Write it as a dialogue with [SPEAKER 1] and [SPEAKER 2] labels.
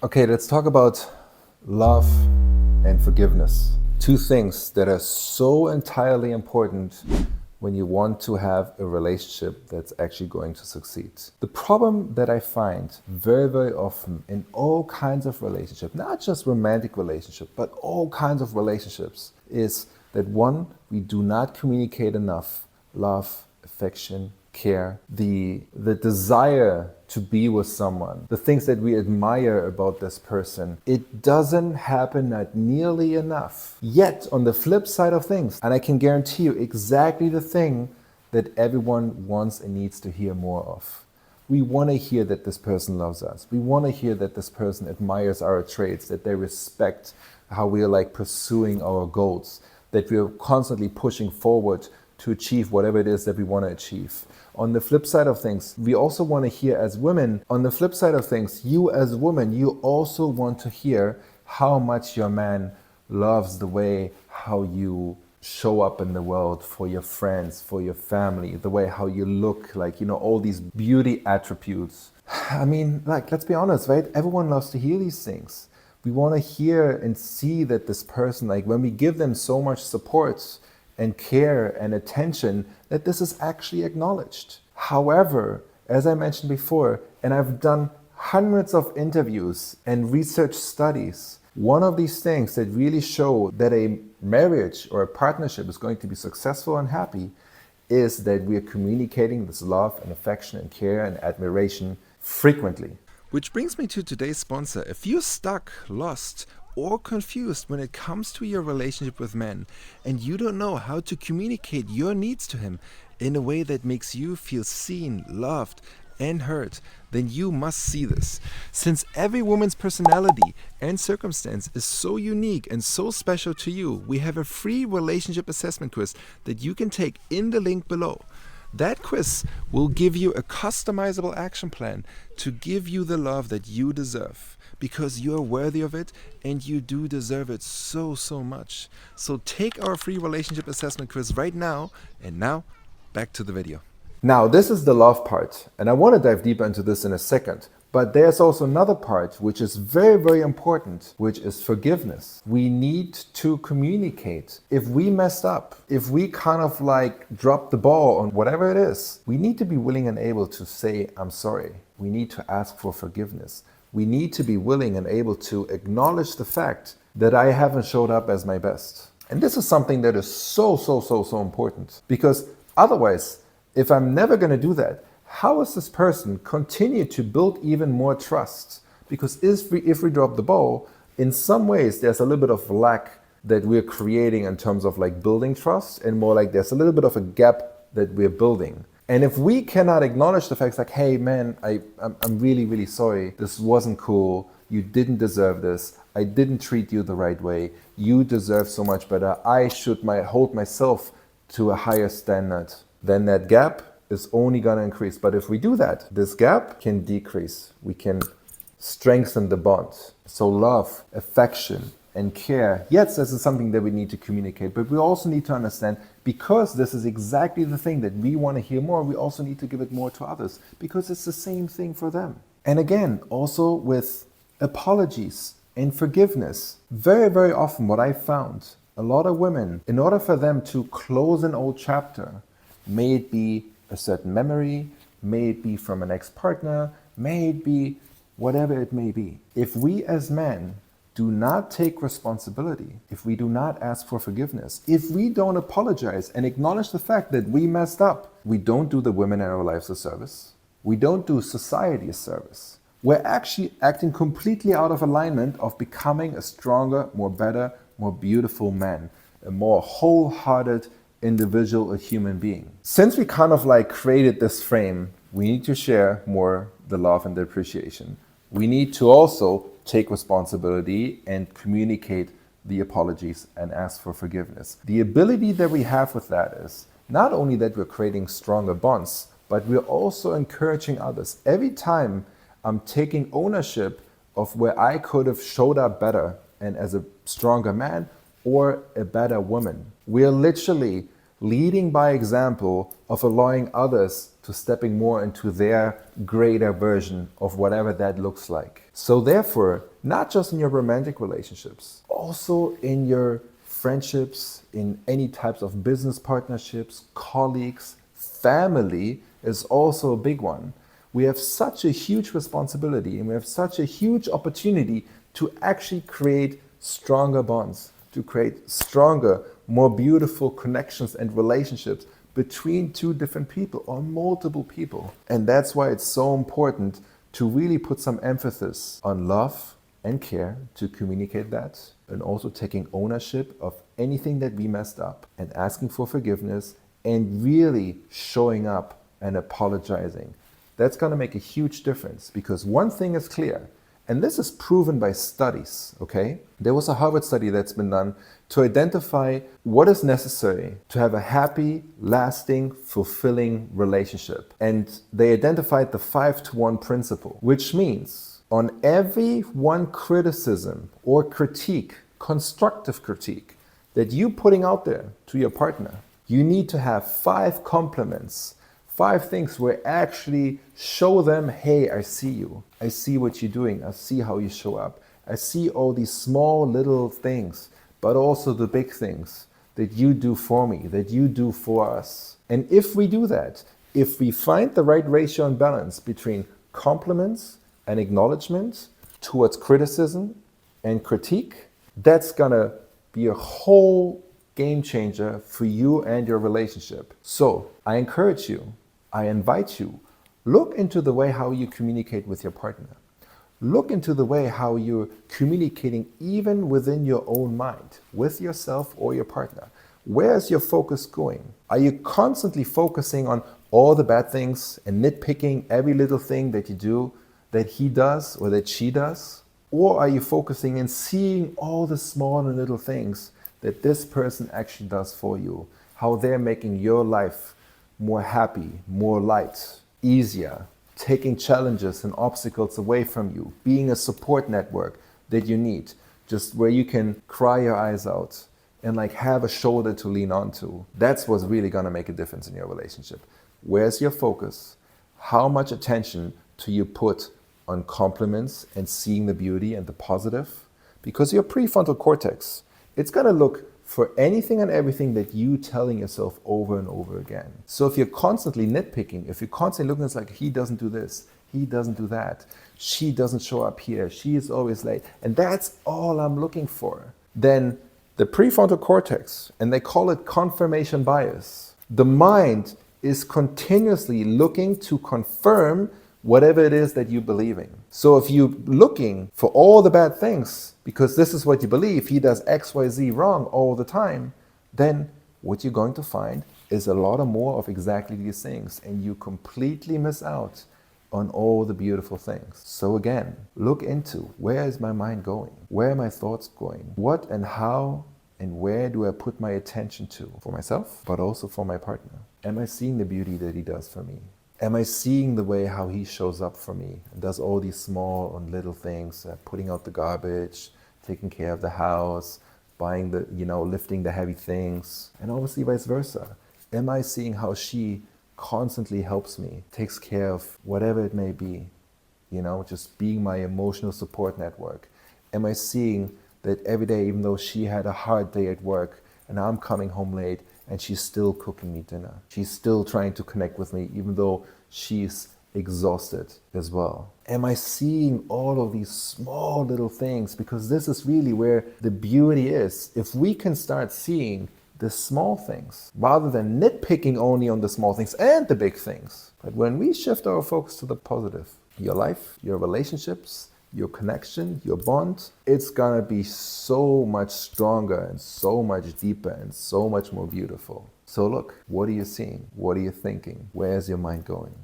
[SPEAKER 1] Okay, let's talk about love and forgiveness. Two things that are so entirely important when you want to have a relationship that's actually going to succeed. The problem that I find very, very often in all kinds of relationships, not just romantic relationships, but all kinds of relationships, is that one, we do not communicate enough love, affection, care, the desire to be with someone, the things that we admire about this person, it doesn't happen at nearly enough. Yet, on the flip side of things, and I can guarantee you exactly the thing that everyone wants and needs to hear more of. We want to hear that this person loves us. We want to hear that this person admires our traits, that they respect how we are like pursuing our goals, that we are constantly pushing forward to achieve whatever it is that we want to achieve. On the flip side of things, we also want to hear as women, on the flip side of things, you as women, you also want to hear how much your man loves the way how you show up in the world for your friends, for your family, the way how you look, like, all these beauty attributes. I mean, like, let's be honest, right? Everyone loves to hear these things. We want to hear and see that this person, like when we give them so much support and care and attention, that this is actually acknowledged. However, as I mentioned before, and I've done hundreds of interviews and research studies, one of these things that really show that a marriage or a partnership is going to be successful and happy is that we are communicating this love and affection and care and admiration frequently. Which brings me to today's sponsor. If you're stuck, lost, or confused when it comes to your relationship with men and you don't know how to communicate your needs to him in a way that makes you feel seen, loved, and heard, then you must see this. Since every woman's personality and circumstance is so unique and so special to you, we have a free relationship assessment quiz that you can take in the link below. That quiz will give you a customizable action plan to give you the love that you deserve, because you're worthy of it and you do deserve it so, so much. So take our free relationship assessment quiz right now, and now back to the video. Now, this is the love part, and I want to dive deeper into this in a second. But there's also another part which is very, very important, which is forgiveness. We need to communicate. If we messed up, if we kind of like dropped the ball on whatever it is, we need to be willing and able to say, I'm sorry. We need to ask for forgiveness. We need to be willing and able to acknowledge the fact that I haven't showed up as my best. And this is something that is so, so, so, so important, because otherwise, if I'm never going to do that, how is this person continue to build even more trust? Because if we drop the ball, in some ways there's a little bit of lack that we're creating in terms of like building trust, and more like there's a little bit of a gap that we're building. And if we cannot acknowledge the facts like, hey man, I'm really, really sorry, this wasn't cool, you didn't deserve this, I didn't treat you the right way, you deserve so much better, I should hold myself to a higher standard, then that gap is only going to increase. But if we do that, this gap can decrease. We can strengthen the bond. So love, affection, and care, yes, this is something that we need to communicate, but we also need to understand, because this is exactly the thing that we want to hear more, we also need to give it more to others, because it's the same thing for them. And again, also with apologies and forgiveness. Very, very often what I found, a lot of women, in order for them to close an old chapter, may it be a certain memory, may it be from an ex-partner, may it be whatever it may be. If we as men do not take responsibility, if we do not ask for forgiveness, if we don't apologize and acknowledge the fact that we messed up, we don't do the women in our lives a service. We don't do society a service. We're actually acting completely out of alignment of becoming a stronger, more better, more beautiful man, a more wholehearted individual, a human being. Since we kind of like created this frame, we need to share more the love and the appreciation. We need to also take responsibility and communicate the apologies and ask for forgiveness. The ability that we have with that is not only that we're creating stronger bonds, but we're also encouraging others. Every time I'm taking ownership of where I could have showed up better and as a stronger man or a better woman, we're literally leading by example of allowing others to stepping more into their greater version of whatever that looks like. So therefore, not just in your romantic relationships, also in your friendships, in any types of business partnerships, colleagues, family is also a big one. We have such a huge responsibility and we have such a huge opportunity to actually create stronger bonds, to create stronger, more beautiful connections and relationships between two different people or multiple people. And that's why it's so important to really put some emphasis on love and care, to communicate that, and also taking ownership of anything that we messed up and asking for forgiveness and really showing up and apologizing. That's going to make a huge difference, because one thing is clear, and this is proven by studies, okay? There was a Harvard study that's been done to identify what is necessary to have a happy, lasting, fulfilling relationship. And they identified the 5-to-1 principle, which means on every one criticism or critique, constructive critique, that you putting out there to your partner, you need to have 5 compliments, 5 things where actually show them, hey, I see you. I see what you're doing. I see how you show up. I see all these small little things, but also the big things that you do for me, that you do for us. And if we do that, if we find the right ratio and balance between compliments and acknowledgement towards criticism and critique, that's gonna be a whole game changer for you and your relationship. So I encourage you, I invite you, look into the way how you communicate with your partner. Look into the way how you're communicating even within your own mind, with yourself or your partner. Where's your focus going? Are you constantly focusing on all the bad things and nitpicking every little thing that you do, that he does or that she does? Or are you focusing and seeing all the small and little things that this person actually does for you, how they're making your life more happy, more light, easier, taking challenges and obstacles away from you, being a support network that you need, just where you can cry your eyes out and like have a shoulder to lean onto. That's what's really gonna make a difference in your relationship. Where's your focus? How much attention do you put on compliments and seeing the beauty and the positive? Because your prefrontal cortex, it's gonna look for anything and everything that you telling yourself over and over again. So if you're constantly nitpicking, if you're constantly looking, it's like, he doesn't do this, he doesn't do that, she doesn't show up here, she is always late, and that's all I'm looking for, then the prefrontal cortex, and they call it confirmation bias, the mind is continuously looking to confirm whatever it is that you believe in. So if you're looking for all the bad things, because this is what you believe, he does X, Y, Z wrong all the time, then what you're going to find is a lot of more of exactly these things, and you completely miss out on all the beautiful things. So again, look into, where is my mind going? Where are my thoughts going? What and how and where do I put my attention to? For myself, but also for my partner. Am I seeing the beauty that he does for me? Am I seeing the way how he shows up for me and does all these small and little things, putting out the garbage, taking care of the house, buying the, lifting the heavy things, and obviously vice versa. Am I seeing how she constantly helps me, takes care of whatever it may be, just being my emotional support network? Am I seeing that every day, even though she had a hard day at work and I'm coming home late, and she's still cooking me dinner. She's still trying to connect with me, even though she's exhausted as well. Am I seeing all of these small little things? Because this is really where the beauty is. If we can start seeing the small things, rather than nitpicking only on the small things and the big things. But when we shift our focus to the positive, your life, your relationships, your connection, your bond, it's gonna be so much stronger and so much deeper and so much more beautiful. So look, what are you seeing? What are you thinking? Where's your mind going?